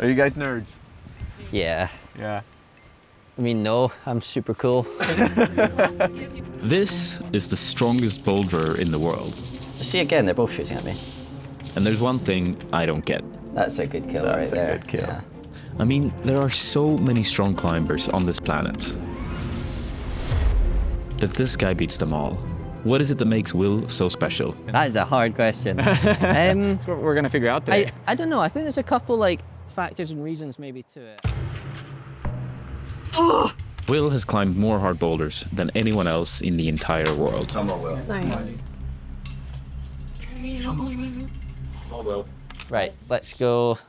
Are you guys nerds? Yeah. Yeah. I mean, no, I'm super cool. This is the strongest boulderer in the world. See, again, they're both shooting at me. And there's one thing I don't get. That's a good kill right there. That's a good kill. Yeah. I mean, there are so many strong climbers on this planet. But this guy beats them all. What is it that makes Will so special? That is a hard question. That's what we're gonna figure out today. I don't know. I think there's a couple like factors and reasons maybe to it. Will has climbed more hard boulders than anyone else in the entire world. Come on, Will. Nice. Oh, Will. Right, let's go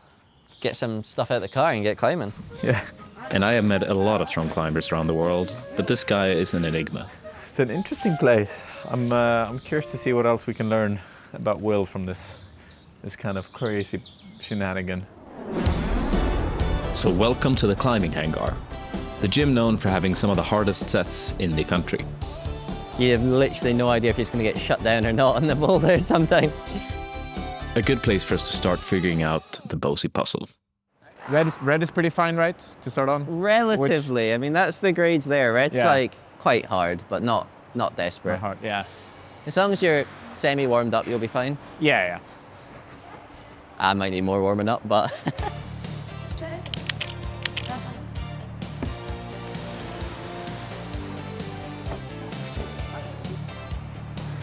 get some stuff out of the car and get climbing. Yeah. And I have met a lot of strong climbers around the world, but this guy is an enigma. It's an interesting place. I'm curious to see what else we can learn about Will from this kind of crazy shenanigan. So welcome to the climbing hangar, the gym known for having some of the hardest sets in the country. You have literally no idea if he's going to get shut down or not on the boulder sometimes. A good place for us to start figuring out the Bosi puzzle. Red is pretty fine, right? To start on? Relatively. I mean, that's the grades there. Red's like quite hard, but not desperate. Very hard, yeah. As long as you're semi-warmed up, you'll be fine. Yeah. I might need more warming up, but...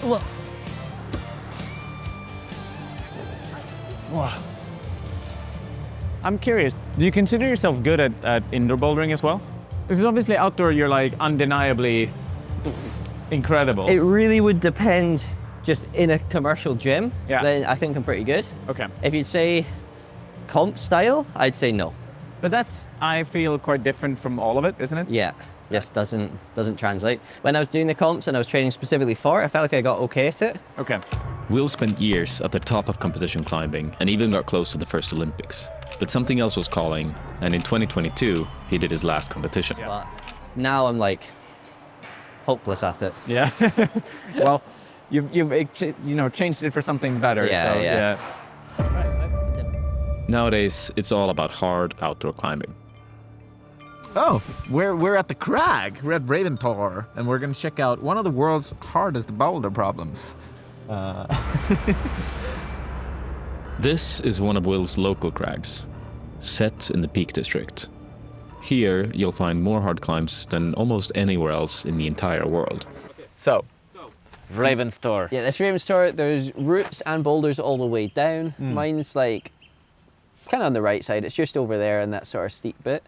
Look. Wow. I'm curious, do you consider yourself good at indoor bouldering as well? Because obviously outdoor you're like undeniably incredible. It really would depend. Just in a commercial gym, Yeah. then I think I'm pretty good. Okay. If you'd say comp style, I'd say no. But that's, I feel, quite different from all of it, isn't it? Yeah, just doesn't translate. When I was doing the comps and I was training specifically for it, I felt like I got okay at it. Okay. Will spent years at the top of competition climbing and even got close to the first Olympics. But something else was calling, and in 2022, he did his last competition. But now I'm like hopeless at it. Yeah. Well, you've changed it for something better. Yeah. Nowadays, it's all about hard outdoor climbing. Oh, we're at the crag. We're at Raven Tor, and we're gonna check out one of the world's hardest boulder problems. This is one of Will's local crags, set in the Peak District. Here, you'll find more hard climbs than almost anywhere else in the entire world. So, Raven Tor. Yeah, this Raven Tor, there's routes and boulders all the way down. Mine's like kind of on the right side. It's just over there in that sort of steep bit.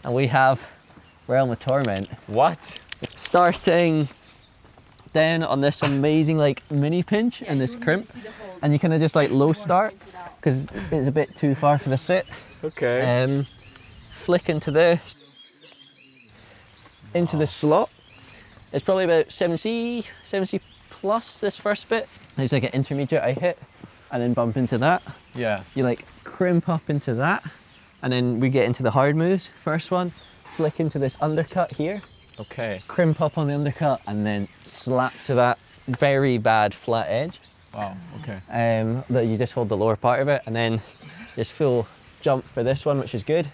And we have Realm of Torment. What? Starting down on this amazing like mini pinch and this crimp. And you kind of just like low start because it's a bit too far for the sit. Okay. Flick into this slot. It's probably about 70 plus this first bit. There's like an intermediate I hit and then bump into that. Yeah. You like crimp up into that and then we get into the hard moves. First one, flick into this undercut here. Okay. Crimp up on the undercut and then slap to that very bad flat edge. Wow. Okay. That you just hold the lower part of it and then just full jump for this one, which is good.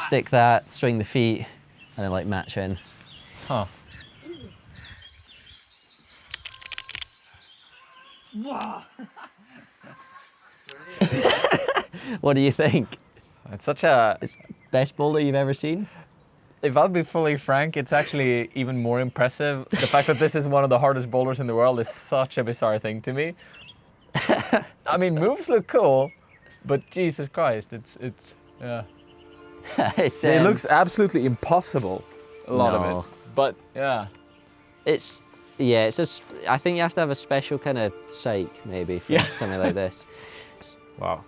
Stick that, swing the feet, and then like match in. Huh. What do you think? It's such a... It's best boulder you've ever seen? If I'll be fully frank, it's actually even more impressive. The fact that this is one of the hardest boulders in the world is such a bizarre thing to me. I mean, moves look cool, but Jesus Christ, it's yeah. It looks absolutely impossible, a lot of No. it. But yeah. It's just, I think you have to have a special kind of psych maybe for something like this. Wow.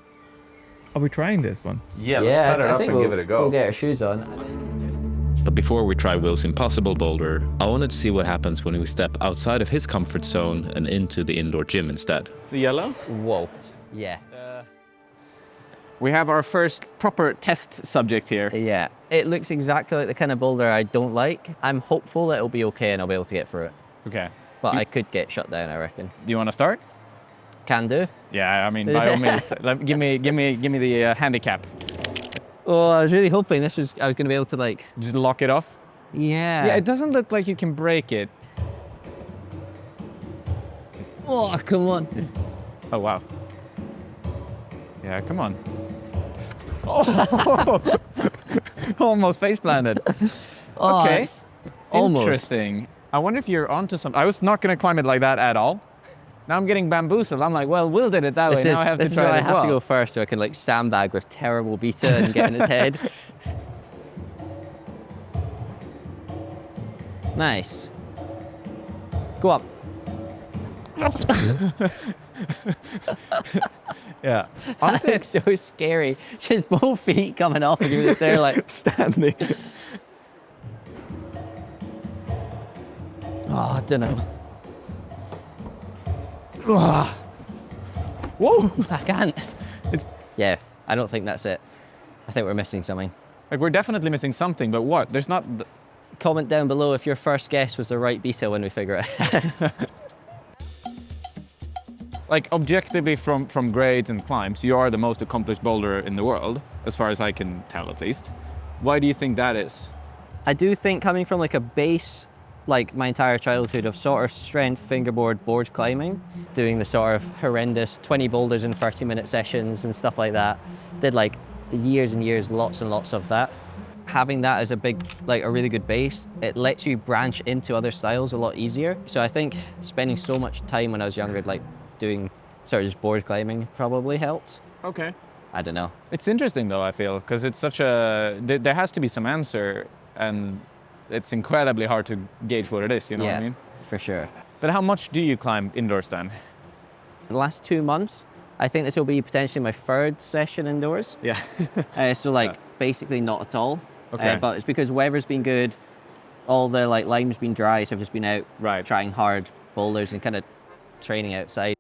Are we trying this one? Yeah, Yeah, let's put it I up think and give it a go. We'll get our shoes on. And then But before we try Will's impossible boulder, I wanted to see what happens when we step outside of his comfort zone and into the indoor gym instead. The yellow? whoa. Yeah. We have our first proper test subject here. Yeah. It looks exactly like the kind of boulder I don't like. I'm hopeful that it'll be okay and I'll be able to get through it. Okay. But I could get shut down, I reckon. Do you want to start? Can do. Yeah, I mean, by all means, give me the handicap. Oh, I was really hoping I was going to be able to like... Just lock it off. Yeah. Yeah, it doesn't look like you can break it. Oh, come on. Oh, wow. Yeah, come on. Oh! Almost face planted. Oh, Okay. it's almost. Interesting. I wonder if you're onto something. I was not going to climb it like that at all. Now I'm getting bamboozled. I'm like, well, Will did it that way. Now I have to try it I as have well. to go first so I can like sandbag with terrible beta and get in his head. Nice. Go up. Yeah. Honestly, Honestly, it's so scary. Just both feet coming off and you're just there like standing. oh, I don't know. Whoa! I can't. It's- Yeah, I don't think that's it. I think we're missing something. Like, we're definitely missing something, but what? There's not... Comment down below if your first guess was the right beta when we figure it out. Like, objectively from grades and climbs, you are the most accomplished boulderer in the world, as far as I can tell at least. Why do you think that is? I do think coming from like a base, like my entire childhood of sort of strength fingerboard board climbing, doing the sort of horrendous 20 boulders in 30-minute sessions and stuff like that, did like years and years, lots and lots of that. Having that as a really good base, it lets you branch into other styles a lot easier. So I think spending so much time when I was younger, like doing sort of just board climbing probably helped. Okay. I don't know. It's interesting though, I feel, because it's such a... There has to be some answer, and it's incredibly hard to gauge what it is, you know what I mean? For sure. But how much do you climb indoors then? The last 2 months, I think this will be potentially my 3rd session indoors. Yeah. So like basically not at all. Okay. But it's because weather's been good, all the like lime's been dry, so I've just been out trying hard boulders and kind of training outside.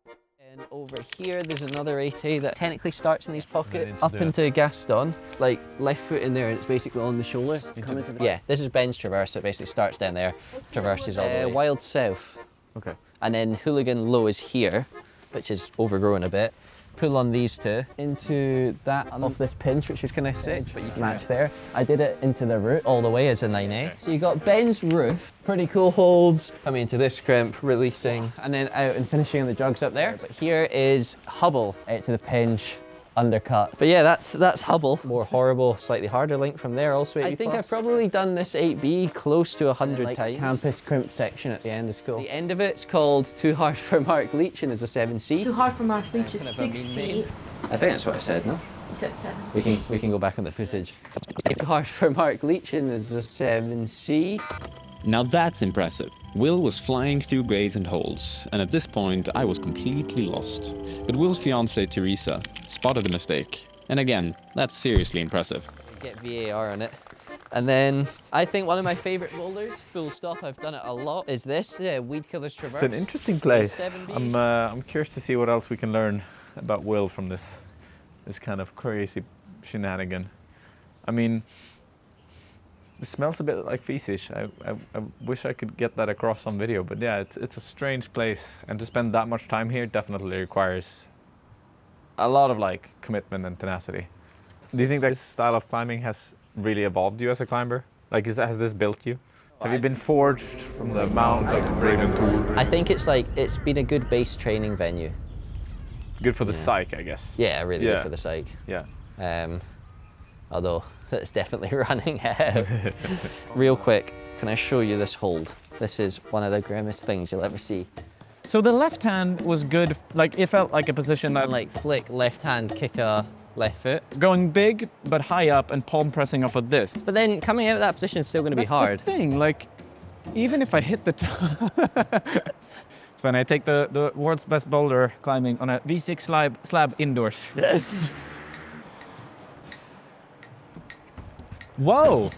And over here there's another AT that technically starts in these pockets up into Gaston, like left foot in there, and it's basically on the shoulder. Yeah, this is Ben's traverse. It basically starts down there, traverses all the way. Wild South. Okay. And then Hooligan Low is here, which is overgrown a bit. Pull on these two into that off this pinch, which is kind of sick, but you can match there. I did it into the root all the way as a 9A. So you got Ben's roof, pretty cool holds, coming into this crimp, releasing, and then out and finishing on the jugs up there. But here is Hubble out to the pinch, undercut. But yeah, that's Hubble. More horrible, slightly harder link from there, also 80 I think I've probably done this 8B close to 100 times. Campus crimp section at the end is cool. The end of it's called Too Hard for Mark Leach and is a 7C. Too Hard for Mark Leach is 6C. I think that's what I said, no? You said 7C. We can go back on the footage. Too Hard for Mark Leach and is a 7C. Now that's impressive. Will was flying through grades and holes, and at this point I was completely lost. But Will's fiancée Teresa spotted the mistake, and again, that's seriously impressive. Get VAR on it. And then I think one of my favourite boulders, full stop, I've done it a lot, is this, Weed Killer's Traverse. It's an interesting place. 7B. I'm curious to see what else we can learn about Will from this kind of crazy shenanigan. I mean, it smells a bit like feces. I wish I could get that across on video, but yeah, it's a strange place, and to spend that much time here definitely requires a lot of like commitment and tenacity. Do you think that this style of climbing has really evolved you as a climber? Like, has this built you? Have you been forged from the mount of Raven Tor? I think it's been a good base training venue. Good for the psyche, I guess. Yeah, really good for the psyche. Yeah. Although it's definitely running out. Real quick, can I show you this hold? This is one of the grimmest things you'll ever see. So the left hand was good, like it felt like a position that... And like flick left hand, kick a left foot. Going big, but high up and palm pressing off of this. But then coming out of that position is still going to be hard. That's the thing, like, even if I hit the top... When I take the world's best boulder climbing on a V6 slab indoors. Whoa!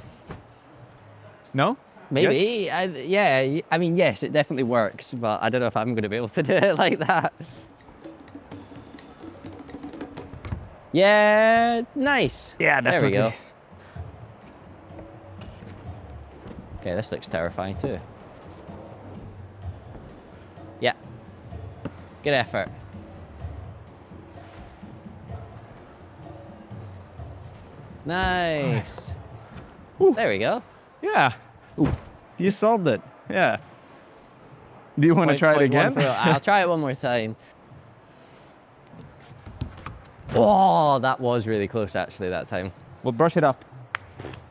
No? Maybe, Yes? yeah, I mean, yes, it definitely works, but I don't know if I'm going to be able to do it like that. Yeah, nice. Yeah, definitely. There we go. Okay, this looks terrifying too. Yeah, good effort. Nice. There we go. Yeah. Ooh, you solved it. Yeah. Do you want to try it again? I'll try it one more time. Oh, that was really close actually that time. We'll brush it up.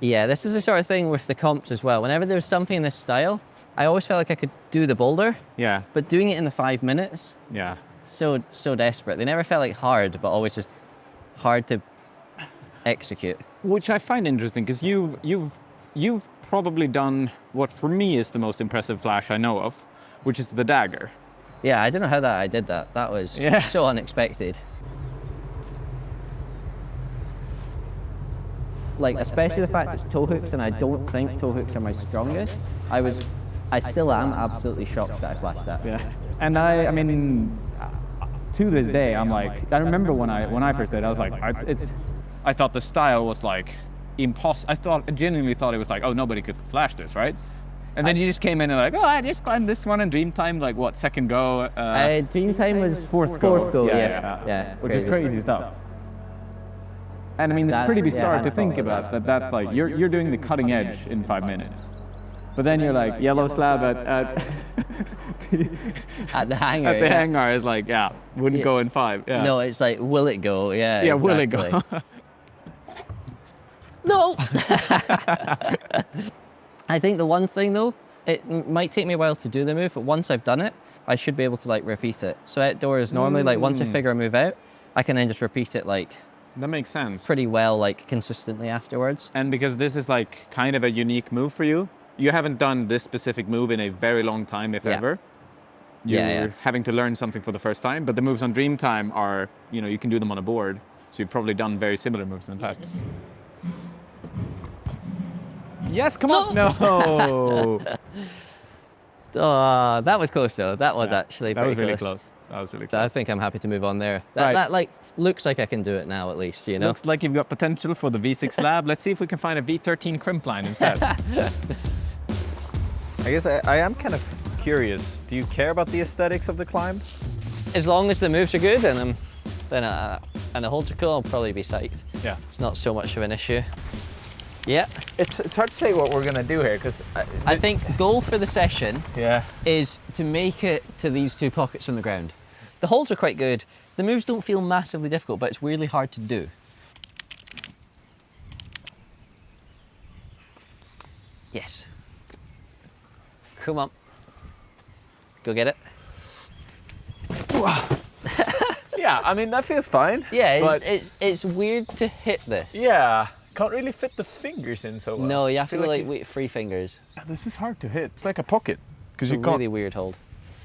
Yeah, this is the sort of thing with the comps as well. Whenever there was something in this style, I always felt like I could do the boulder, Yeah. but doing it in the 5 minutes, Yeah. so desperate. They never felt like hard, but always just hard to execute. Which I find interesting because you've probably done what for me is the most impressive flash I know of, which is the dagger. Yeah, I don't know how I did that. That was Yeah. so unexpected. Like, especially the fact it's toe hooks, and I don't think toe hooks are my strongest. I still am absolutely shocked that I flashed that. Yeah. And I mean, to this day, I'm like, I remember when I first did it, I was like, I thought the style was like impossible. I genuinely thought it was like, oh, nobody could flash this, right? And then you just came in and like, oh, I just climbed this one in Dreamtime, like what, second go? Dreamtime was fourth go. Yeah. Which is crazy stuff. And I mean, it's pretty bizarre to think about that. That's like you're doing the cutting edge in 5 minutes, but then you're like yellow slab at At the hangar. at the hangar is like wouldn't go in 5. Yeah. No, it's like, will it go? Yeah. Yeah, exactly. will it go? No! I think the one thing though, it might take me a while to do the move, but once I've done it, I should be able to like repeat it. So outdoors normally, like once I figure a move out, I can then just repeat it like That makes sense. pretty well, like consistently afterwards. And because this is like kind of a unique move for you, you haven't done this specific move in a very long time, if ever. You're having to learn something for the first time, but the moves on Dreamtime are, you can do them on a board. So you've probably done very similar moves in the past. Yes, come on! No! Oh, that was close though. That was actually That pretty was really close. close. That was really So I close. think I'm happy to move on there. Right. That like looks like I can do it now at least, you know? Looks like you've got potential for the V6 slab. Let's see if we can find a V13 crimp line instead. I guess I am kind of curious. Do you care about the aesthetics of the climb? As long as the moves are good and the holds are cool, I'll probably be psyched. Yeah. It's not so much of an issue. Yeah. It's hard to say what we're gonna do here because I think goal for the session yeah. is to make it to these 2 pockets from the ground. The holds are quite good. The moves don't feel massively difficult, but it's weirdly hard to do. Yes. Come on. Go get it. Yeah, I mean that feels fine. Yeah, but it's weird to hit this. yeah, can't really fit the fingers in so well. No, you have to Feel go like like wait, 3 fingers. This is hard to hit. It's like a pocket because It's a you can't. really weird hold.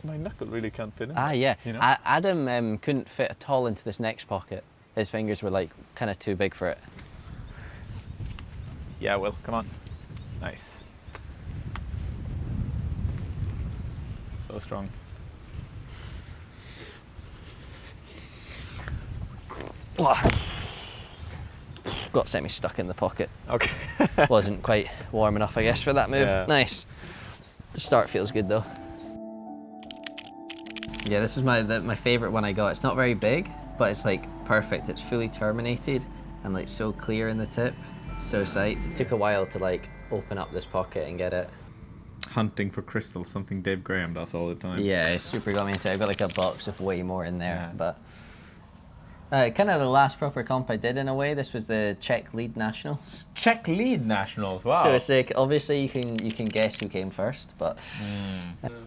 My knuckle really can't fit in. Ah, yeah. You know? Adam couldn't fit at all into this next pocket. His fingers were like kind of too big for it. Yeah, Will, come on. Nice. So strong. Got semi-stuck in the pocket. Okay. Wasn't quite warm enough, I guess, for that move. Yeah. Nice. The start feels good though. Yeah, this was my favorite one I got. It's not very big, but it's like perfect. It's fully terminated and like so clear in the tip. So psyched. It took a while to like open up this pocket and get it. Hunting for crystals, something Dave Graham does all the time. Yeah, it super got me into it. I've got like a box of way more in there, Yeah. but kind of the last proper comp I did in a way. This was the Czech Lead Nationals. Czech Lead Nationals. Wow. So it's like obviously you can guess who came first, but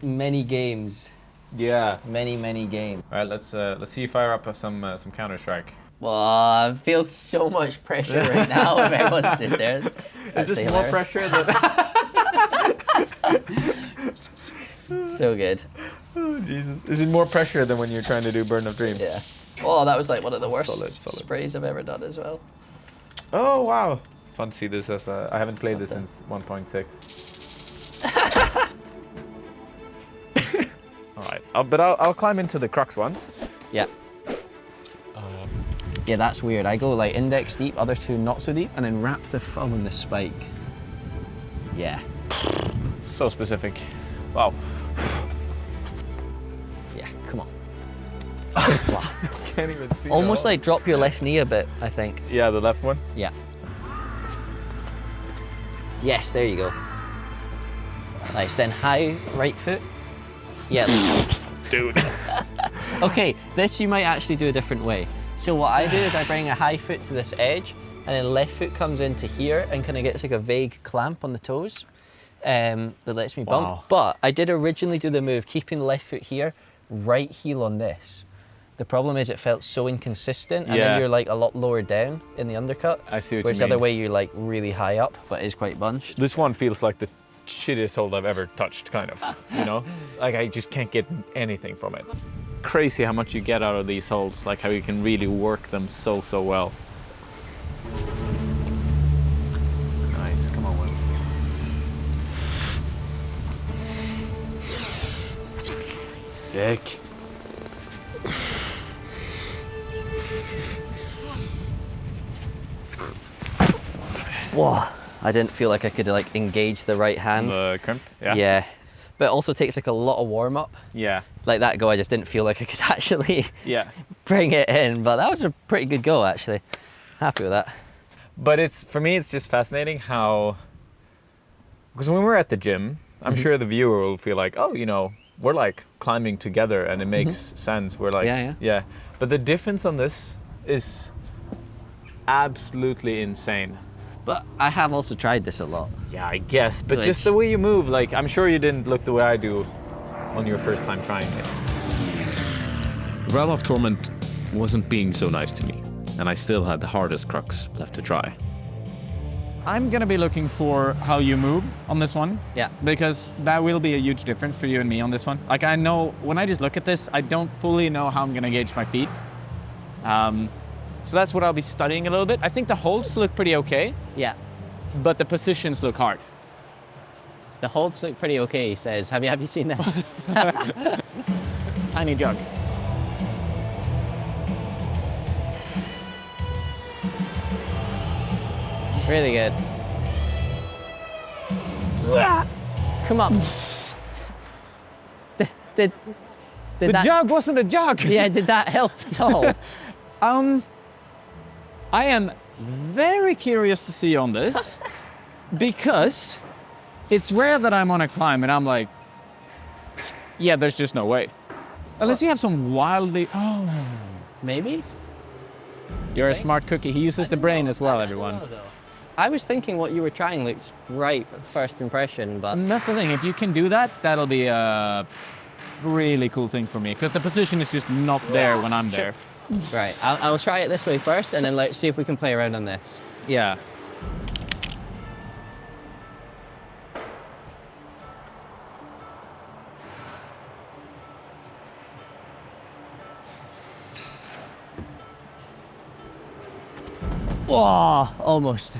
many games, Yeah. many games. All right, let's see you fire up some Counter Strike. Well, I feel so much pressure right now if everyone's in there. Is this more pressure than? So good. Oh Jesus! Is it more pressure than when you're trying to do Burn of Dreams? Yeah. Oh, that was like one of the worst Solid. sprays I've ever done as well. Oh wow! Fun to see this as I haven't played this since 1.6. All right, but I'll climb into the crux once. Yeah. Yeah, that's weird. I go like index deep, other 2 not so deep, and then wrap the thumb in the spike. Yeah. So specific. Wow. Yeah, come on. Can't even see. Almost like drop your left knee a bit, I think. Yeah, the left one. Yeah. Yes, there you go. Nice, then high right foot. Yeah. Dude. Okay, this you might actually do a different way. So what I do is I bring a high foot to this edge, and then left foot comes into here and kind of gets like a vague clamp on the toes that lets me bump. Wow. But I did originally do the move, keeping the left foot here, right heel on this. The problem is it felt so inconsistent, and Yeah. then you're like a lot lower down in the undercut. I see what whereas you the other mean. way you're like really high up, but is quite bunched. This one feels like the shittiest hold I've ever touched, kind of, you know? Like I just can't get anything from it. Crazy how much you get out of these holds, like how you can really work them so well. Nice, come on, Will. Sick. Whoa, I didn't feel like I could like engage the right hand. The crimp, yeah? Yeah, but it also takes like a lot of warm up. Yeah, Like that go, I just didn't feel like I could actually yeah. bring it in, but that was a pretty good go actually. Happy with that. But it's, for me, it's just fascinating how, because when we're at the gym, I'm sure the viewer will feel like, oh, you know, we're like climbing together and it makes sense. We're like, Yeah. But the difference on this is absolutely insane. But I have also tried this a lot. Yeah, I guess. But Like- just the way you move, like, I'm sure you didn't look the way I do on your first time trying it. Realm of Torment wasn't being so nice to me, and I still had the hardest crux left to try. I'm gonna be looking for how you move on this one. Yeah. Because that will be a huge difference for you and me on this one. Like I know, when I just look at this, I don't fully know how I'm gonna gauge my feet. So that's what I'll be studying a little bit. I think the holds look pretty okay, Yeah. but the positions look hard. The holds look pretty okay, he says. Have you seen this? Tiny jug. Really good. Come on. Did The that, jug wasn't a jug. Yeah, did that help at all? I am very curious to see on this because it's rare that I'm on a climb and I'm like, yeah, there's just no way. Unless you have some wildly, Maybe? you're a smart cookie. He uses the brain as well, everyone. I was thinking what you were trying looks right at first impression, but And that's the thing, if you can do that, that'll be a really cool thing for me because the position is just not there when I'm there. right. I'll try it this way first, and then let's see if we can play around on this. Yeah. Whoa, almost.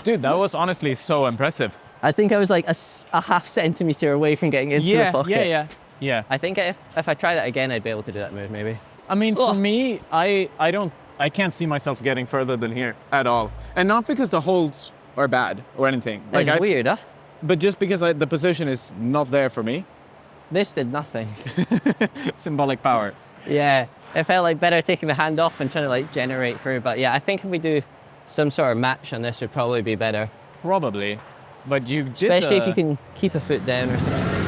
Dude, that was honestly so impressive. I think I was like a half centimeter away from getting into the pocket. Yeah. I think if I try that again, I'd be able to do that move, maybe. I mean, for Ugh. me, I can't see myself getting further than here at all. And not because the holds are bad or anything. That's I- weird, huh? But just because the position is not there for me. This did nothing. Symbolic power. Yeah, it felt like better taking the hand off and trying to like generate through. But yeah, I think if we do some sort of match on this, would probably be better. Probably. But you did Especially if you can keep a foot down or something.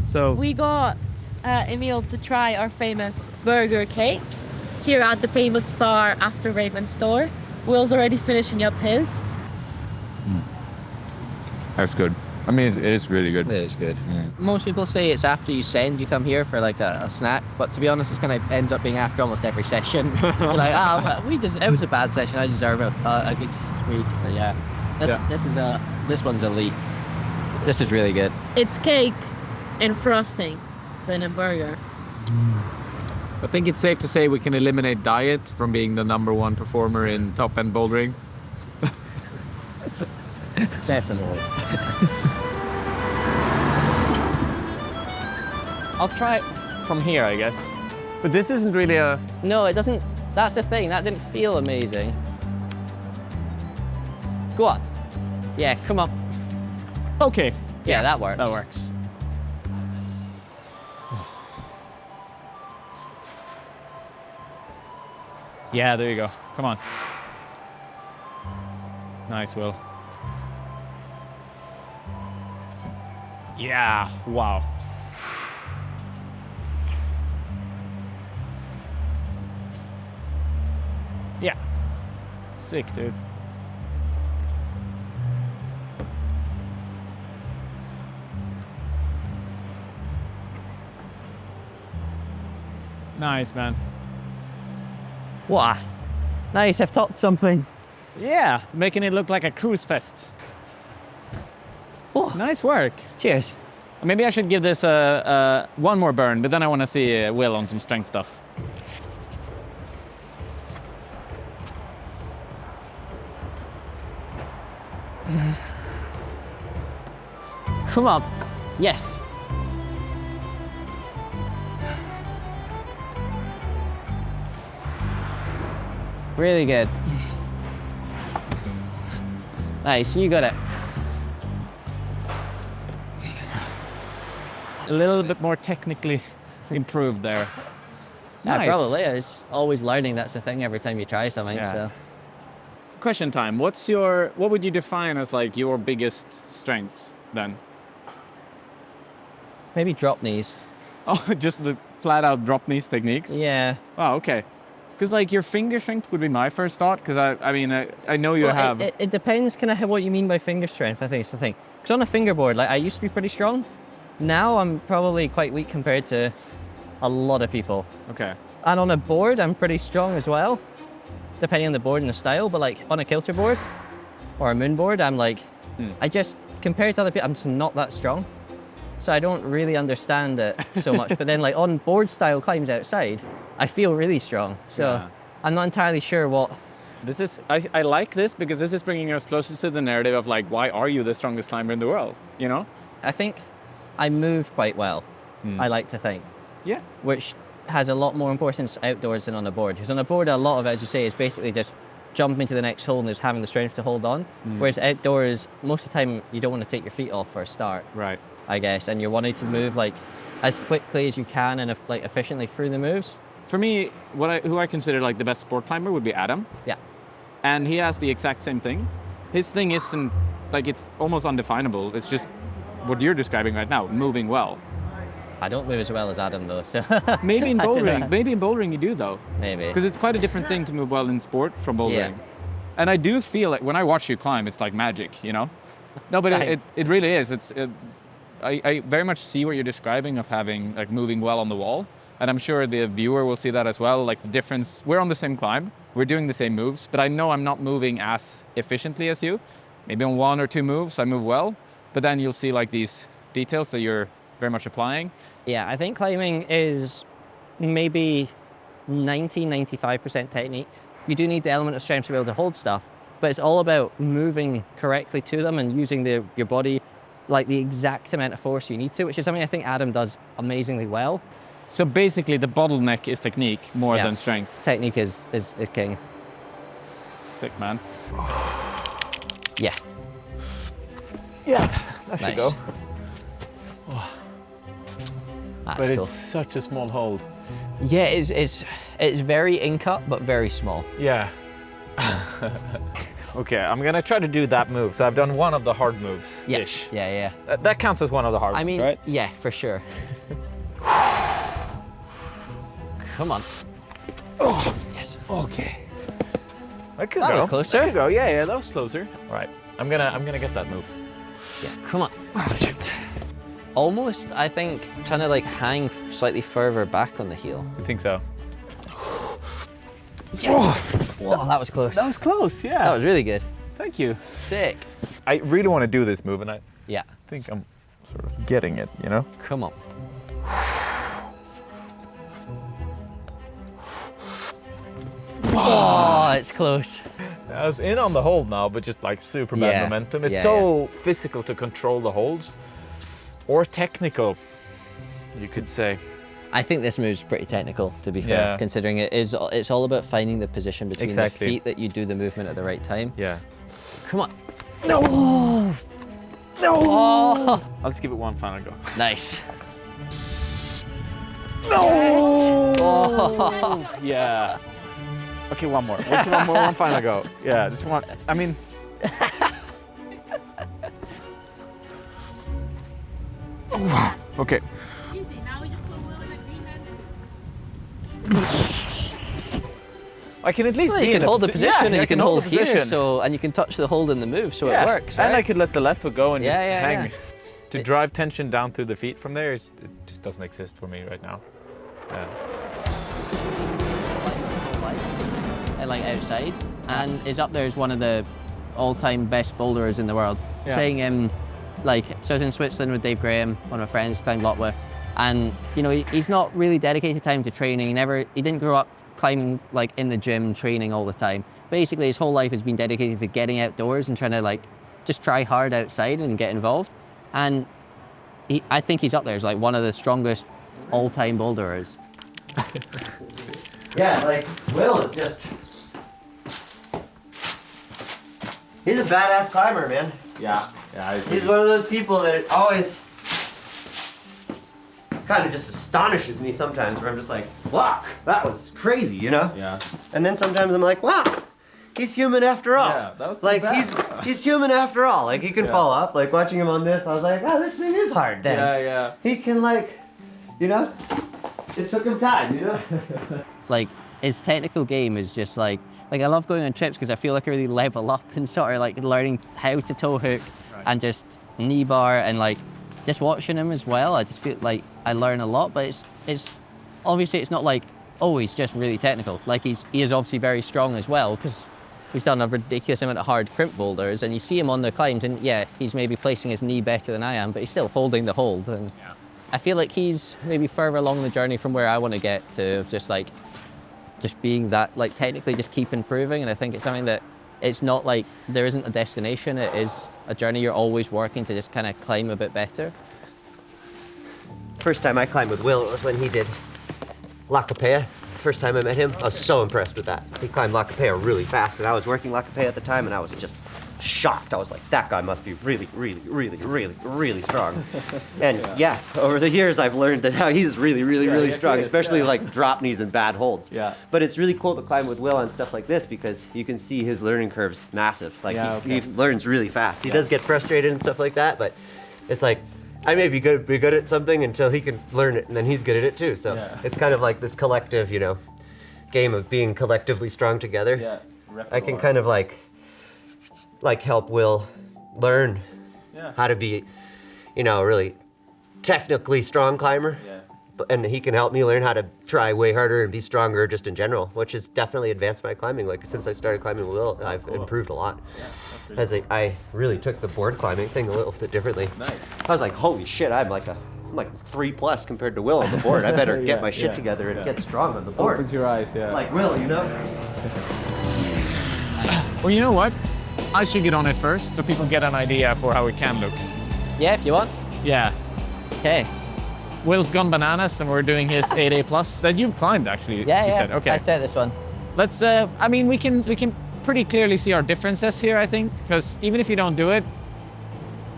So we got Emil to try our famous burger cake here at the famous bar after Raven Tor. Will's already finishing up his. That's good. I mean, it is really good. It is good. Most people say it's after you send, you come here for like a snack. But to be honest, it's kind of ends up being after almost every session. You're like, it was a bad session. I deserve a good sweet. But yeah, this one's elite. This is really good. It's cake and frosting than a burger. I think it's safe to say we can eliminate diet from being the #1 performer in top end bouldering. Definitely. I'll try it from here, I guess. But this isn't really a... No, it doesn't. That's the thing. That didn't feel amazing. Go on. Yeah, come on. Okay. Yeah, that works. That works. Yeah, there you go. Come on. Nice, Will. Yeah, wow. Yeah. Sick, dude. Nice, man. Wow. Nice, I've topped something. Yeah, making it look like a cruise fest. Oh. Nice work. Cheers. Maybe I should give this one more burn, but then I want to see Will on some strength stuff. Come on. Yes. Really good. Nice, you got it. A little bit more technically improved there. Yeah, Nice. probably is. Always learning, that's the thing every time you try something, Yeah. so. Question time. What would you define as like your biggest strengths then? Maybe drop knees. Oh, just the flat out drop knees techniques? Yeah. Oh, okay. Because like your finger strength would be my first thought. Because I know you Well, have. It depends kind of what you mean by finger strength, I think it's the thing. Because on a fingerboard, like I used to be pretty strong. Now I'm probably quite weak compared to a lot of people. Okay. And on a board, I'm pretty strong as well, depending on the board and the style. But like on a kilter board or a moon board, I'm like, I just, compared to other people, I'm just not that strong. So I don't really understand it so much. But then like on board style climbs outside, I feel really strong. So Yeah. I'm not entirely sure what. I like this because this is bringing us closer to the narrative of like, why are you the strongest climber in the world? You know? I think I move quite well, I like to think. Yeah. Which has a lot more importance outdoors than on a board. Because on a board, a lot of it, as you say, is basically just jumping to the next hole and just having the strength to hold on. Whereas outdoors, most of the time, you don't want to take your feet off for a start, Right. I guess, and you're wanting to move like as quickly as you can and like efficiently through the moves. For me, who I consider like the best sport climber would be Adam. Yeah. And he has the exact same thing. His thing isn't like, it's almost undefinable. It's just what you're describing right now, moving well. I don't move as well as Adam though, so Maybe in I don't know. bouldering, maybe in bouldering you do though. maybe. Because it's quite a different thing to move well in sport from bouldering. Yeah. And I do feel like when I watch you climb, it's like magic, you know? No, but Thanks. it really is. I very much see what you're describing of having like moving well on the wall. And I'm sure the viewer will see that as well. Like the difference, we're on the same climb, we're doing the same moves, but I know I'm not moving as efficiently as you. Maybe on one or two moves I move well, but then you'll see like these details that you're very much applying. Yeah, I think climbing is maybe 95% technique. You do need the element of strength to be able to hold stuff, but it's all about moving correctly to them and using your body like the exact amount of force you need to, which is something I think Adam does amazingly well. So basically the bottleneck is technique more Yeah. than strength. Technique is king. Sick, man. Yeah. Yeah, that Nice. should go. That's But cool. it's such a small hold. Yeah, it's very in cut, but very small. Yeah. Okay, I'm gonna try to do that move. So I've done one of the hard moves. Yeah, Ish. yeah. That counts as one of the hard I moves, mean, right? yeah, for sure. Come on. Oh, Yes. okay. That could That go. was closer. That could go. Yeah, that was closer. All right, I'm gonna get that move. Yeah, come on. Oh, shoot. Almost, I think, trying to like hang slightly further back on the heel. You think so? Whoa, that was close. That was close. Yeah. That was really good. Thank you. Sick. I really want to do this move, and I Yeah, think I'm sort of getting it. You know? come on. Oh, it's close. I was in on the hold now, but just like super bad Yeah. momentum. It's Yeah, so physical to control the holds, or technical, you could say. I think this move's pretty technical, to be fair, Yeah. considering it's all about finding the position between Exactly. the feet that you do the movement at the right time. Yeah. Come on. No. No. Oh, I'll just give it one final go. nice. No. Oh. Yeah. Okay, one more. What's one more? One final go. Yeah, just one. I mean. Okay. Easy. Now we just put Will in a green hand. I can at least Well, be you can in a hold the position, Yeah, and you I can hold the here, position. so and you can touch the hold in the move, so Yeah, it works. Right? and I could let the left foot go and just hang. Yeah. To drive tension down through the feet from there, it just doesn't exist for me right now. Yeah. And like outside, and is up there as one of the all-time best boulderers in the world. Yeah. Saying like, so I was in Switzerland with Dave Graham, one of my friends, climbed a lot with, and you know, he's not really dedicated time to training. He didn't grow up climbing like in the gym, training all the time. Basically, his whole life has been dedicated to getting outdoors and trying to like just try hard outside and get involved. And I think he's up there as like one of the strongest all-time boulderers. Yeah, like Will is just. He's a badass climber, man. Yeah. He's one of those people that it always kind of just astonishes me sometimes, where I'm just like, wow, that was crazy, you know? Yeah. And then sometimes I'm like, wow, he's human after all. Yeah, that was like bad. he's human after all. Like he can fall off. Like watching him on this, I was like, oh, this thing is hard then. Yeah. He can like, you know, it took him time, you know? Like his technical game is just like I love going on trips because I feel like I really level up and sort of like learning how to toe hook and just knee bar and like just watching him as well. I just feel like I learn a lot, but it's obviously it's not like, oh, he's just really technical. Like he is obviously very strong as well because he's done a ridiculous amount of hard crimp boulders, and you see him on the climbs and yeah, he's maybe placing his knee better than I am, but he's still holding the hold. And I feel like he's maybe further along the journey from where I want to get to, just being that, like technically just keep improving. And I think it's something that it's not like there isn't a destination, it is a journey you're always working to just kind of climb a bit better. First time I climbed with Will, it was when he did La Capella. First time I met him, I was so impressed with that. He climbed La Capella really fast, and I was working La Capella at the time, and I was just shocked. I was like, that guy must be really, really, really, really, really strong. And yeah, over the years I've learned that how he's really, really, really strong, especially like drop knees and bad holds. Yeah. But it's really cool to climb with Will on stuff like this because you can see his learning curve's massive. Like he learns really fast. He does get frustrated and stuff like that, but it's like, I may be good at something until he can learn it, and then he's good at it too. So it's kind of like this collective, you know, game of being collectively strong together. Yeah. I can kind of like help Will learn how to be, you know, a really technically strong climber. Yeah. And he can help me learn how to try way harder and be stronger just in general, which has definitely advanced my climbing. Like since I started climbing with Will, I've improved a lot. As I really took the board climbing thing a little bit differently. Nice. I was like, holy shit, I'm like 3+ compared to Will on the board. I better get my shit together and get strong on the board. Opens your eyes, yeah. Like Will, you know? Well, you know what? I should get on it first so people get an idea for how it can look. Yeah, if you want. Yeah. Okay. Will's gone bananas and we're doing his 8A plus that you've climbed actually. Yeah, you yeah. said. Okay. I said this one. Let's, I mean, we can pretty clearly see our differences here, I think, because even if you don't do it,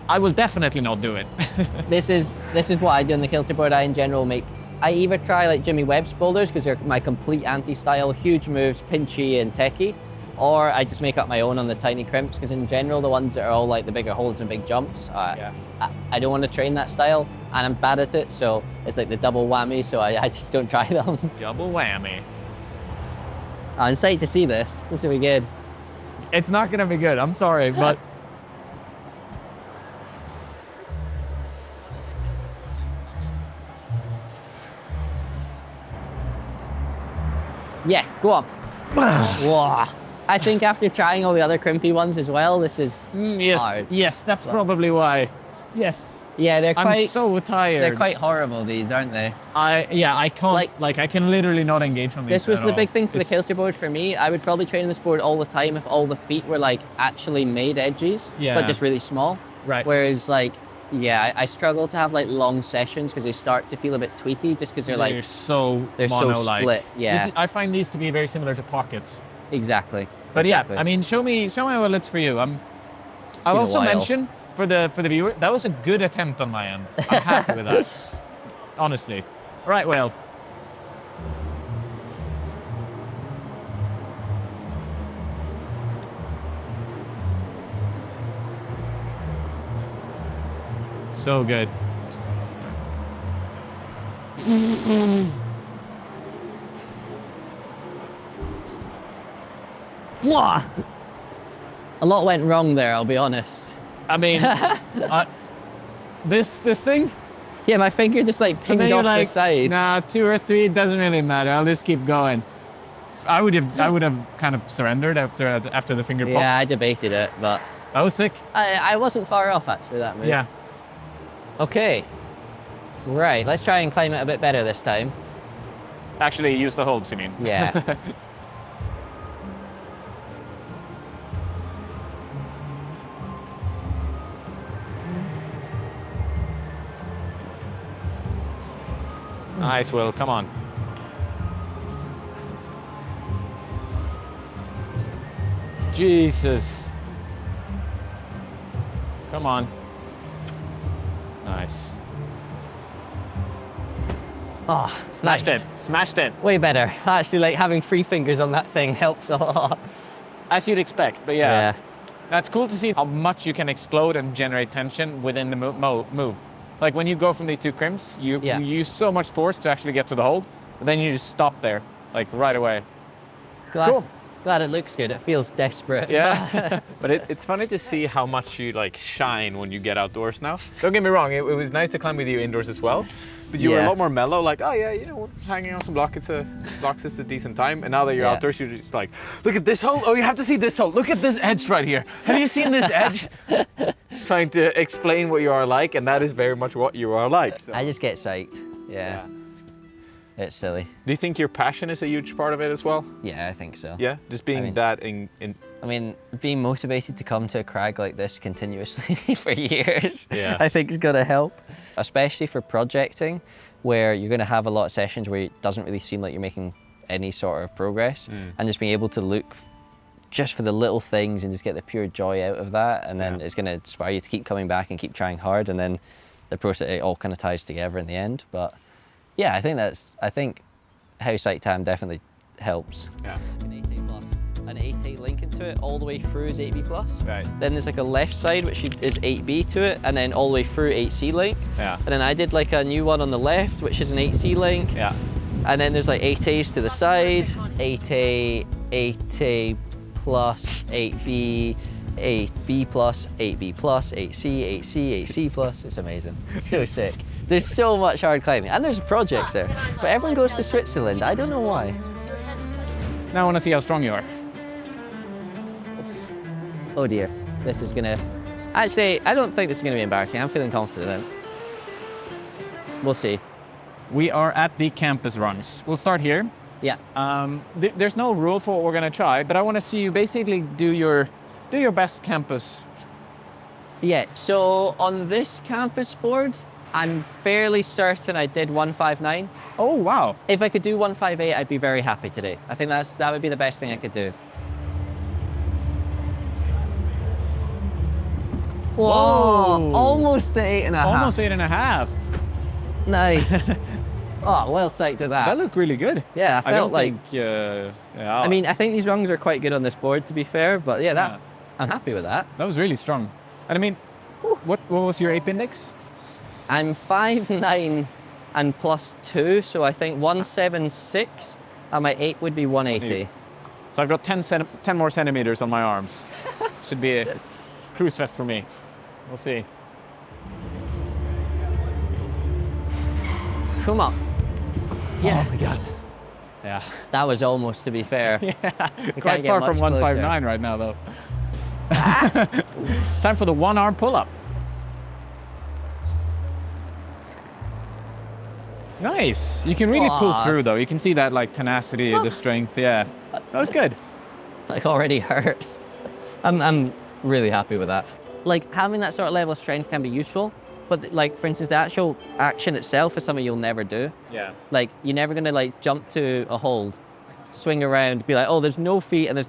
I will definitely not do it. This is what I do on the kilter board. I in general I either try like Jimmy Webb's boulders because they're my complete anti-style, huge moves, pinchy and techie, or I just make up my own on the tiny crimps because in general the ones that are all like the bigger holds and big jumps, I don't want to train that style and I'm bad at it, so it's like the double whammy, so I just don't try them. Double whammy. I'm excited to see this. This will be good. It's not gonna be good, I'm sorry, but Yeah, go on. Whoa. I think after trying all the other crimpy ones as well, this is hard. Yes, that's probably why. Yes. Yeah, I'm so tired. They're quite horrible, these, aren't they? I can't, like I can literally not engage on these. This was at the all. big thing for It's- the kilter board for me. I would probably train this board all the time if all the feet were like actually made edges, Yeah. but just really small. Right. Whereas like, yeah, I struggle to have like long sessions because they start to feel a bit tweaky just because they're They're so so mono-like. split, yeah. I find these to be very similar to pockets. exactly. But exactly. yeah, I mean, show me how it looks for you. I'll been a also while. mention for the viewer that was a good attempt on my end. I'm happy with that, honestly. Right, well. So good. Mwah! A lot went wrong there, I'll be honest. I mean, this thing. Yeah, my finger just like And pinged then you're off like, the side. nah, 2 or 3 doesn't really matter. I'll just keep going. I would have kind of surrendered after the finger popped. Yeah, I debated it, but That was sick. I wasn't far off actually that move. Yeah. Okay. Right, let's try and climb it a bit better this time. Actually, use the holds, you mean? Yeah. Nice, Will. Come on. Jesus. Come on. Nice. Oh, Smashed nice. it. Smashed it. Way better. Actually, like having 3 fingers on that thing helps a lot. As you'd expect, but yeah. That's cool to see how much you can explode and generate tension within the move. Like when you go from these 2 crimps, you use so much force to actually get to the hold, but then you just stop there, like right away. Glad it looks good. It feels desperate. Yeah. But it's funny to see how much you like shine when you get outdoors now. Don't get me wrong, it was nice to climb with you indoors as well. But you were a lot more mellow, like, oh yeah, you know, hanging on some blocks is a decent time. And now that you're outdoors, you're just like, look at this hole. Oh, you have to see this hole. Look at this edge right here. Have you seen this edge? Trying to explain what you are like, and that is very much what you are like. So. I just get psyched. Yeah. It's silly. Do you think your passion is a huge part of it as well? Yeah, I think so. Yeah, just being I mean, being motivated to come to a crag like this continuously for years, Yeah. I think is gonna help. Especially for projecting, where you're gonna have a lot of sessions where it doesn't really seem like you're making any sort of progress, and just being able to look just for the little things and just get the pure joy out of that, and then it's gonna inspire you to keep coming back and keep trying hard, and then the process, it all kind of ties together in the end. But yeah, I think how psyched I am definitely helps. Yeah. An 8A link into it all the way through is 8B plus. Right. Then there's like a left side which is 8B to it, and then all the way through 8C link. Yeah. And then I did like a new one on the left which is an 8C link. Yeah. And then there's like 8As to the side, 8A, 8A plus, 8B, 8B plus, 8B plus, 8C, 8C, 8C plus. It's amazing. It's so sick. There's so much hard climbing, and there's projects there. But everyone goes to Switzerland. I don't know why. Now I want to see how strong you are. Oh dear, this is gonna... Actually, I don't think this is gonna be embarrassing. I'm feeling confident. We'll see. We are at the campus rungs. We'll start here. Yeah. There's no rule for what we're gonna try, but I want to see you basically do your best campus. Yeah, so on this campus board, I'm fairly certain I did 159. Oh wow. If I could do 158, I'd be very happy today. I think that would be the best thing I could do. Whoa! Almost the 8.5. Almost 8.5. Nice. Oh, well psyched to that. That looked really good. Yeah, I felt like... yeah. I mean, I think these rungs are quite good on this board, to be fair, but yeah, I'm happy with that. That was really strong. And I mean, what was your ape index? I'm 5'9" and +2, so I think 176, and my 8 would be 180. So I've got 10 more centimeters on my arms. Should be a cruise fest for me. We'll see. Come on. Yeah. Oh my God. Yeah. That was almost, to be fair. Yeah. Quite far from 159 right now, though. Time for the 1-arm pull-up. Nice. You can really pull through, though. You can see that like tenacity, the strength. Yeah. That was good. Like already hurts. I'm really happy with that. Like having that sort of level of strength can be useful, but like for instance, the actual action itself is something you'll never do. Yeah. Like you're never gonna like jump to a hold, swing around, be like, oh, there's no feet and there's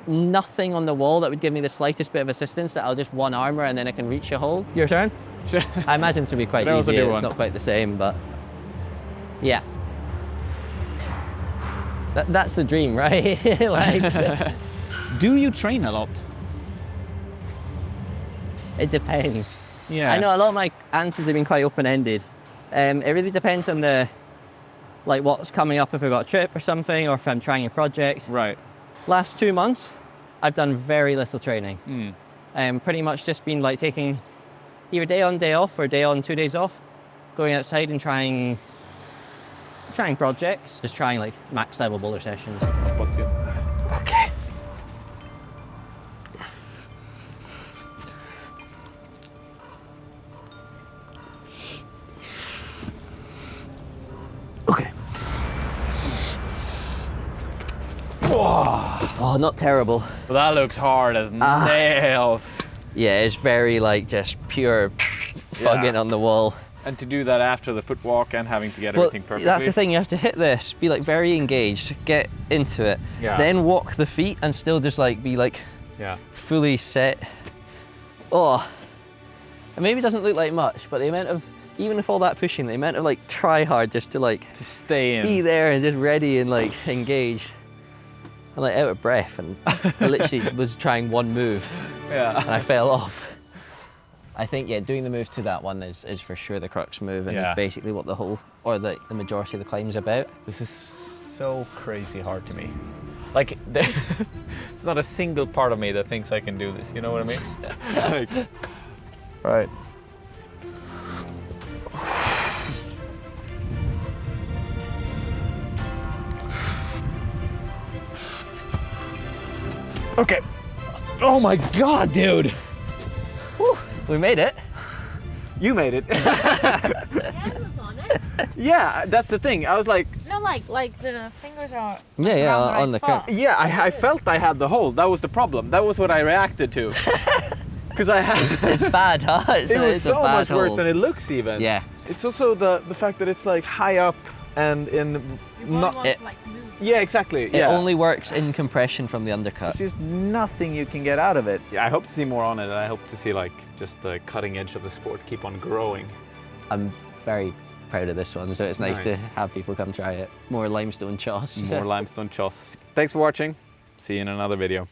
nothing on the wall that would give me the slightest bit of assistance that I'll just one armor and then I can reach a hold. Your turn? Sure. I imagine it to be quite easy. It's not quite the same, but yeah. That's the dream, right? Like, do you train a lot? it depends. Yeah. I know a lot of my answers have been quite open-ended. It really depends on like what's coming up, if I've got a trip or something, or if I'm trying a project. Right. Last 2 months, I've done very little training. Pretty much just been like taking either day on, day off, or day on, 2 days off, going outside and trying projects, just trying like max level boulder sessions. Okay. Okay. Oh, not terrible. Well, that looks hard as nails. Yeah, it's very like just pure bugging on the wall. And to do that after the footwalk and having to get everything perfectly. That's the thing, you have to hit this, be like very engaged, get into it, then walk the feet and still just like be like fully set. Oh, and maybe it doesn't look like much, but the amount of, even with all that pushing, the amount of like try hard just to like to stay in, be there and just ready and like engaged. I'm like out of breath, and I literally was trying one move and I fell off. I think, yeah, doing the move to that one is for sure the crux move, and it's basically what the whole, or the majority of the climb is about. This is so crazy hard to me. Like, it's not a single part of me that thinks I can do this, you know what I mean? Like, right. Okay. Oh my God, dude. Whew, we made it. You made it. Hand was on it. Yeah, that's the thing. I was like, No, like the fingers are Yeah, around the right on the spot. yeah, I felt I had the hold. That was the problem. That was what I reacted to. Because I had. It's bad, huh? It was it's so a bad much worse hold. than it looks even. Yeah. It's also the fact that it's like high up and in Your body not. wants to like move. Yeah, exactly. It Yeah. only works in compression from the undercut. There's just nothing you can get out of it. Yeah, I hope to see more on it, and I hope to see like just the cutting edge of the sport keep on growing. I'm very proud of this one, so it's nice to Nice. have people come try it. More limestone choss. More limestone choss. Thanks for watching. See you in another video.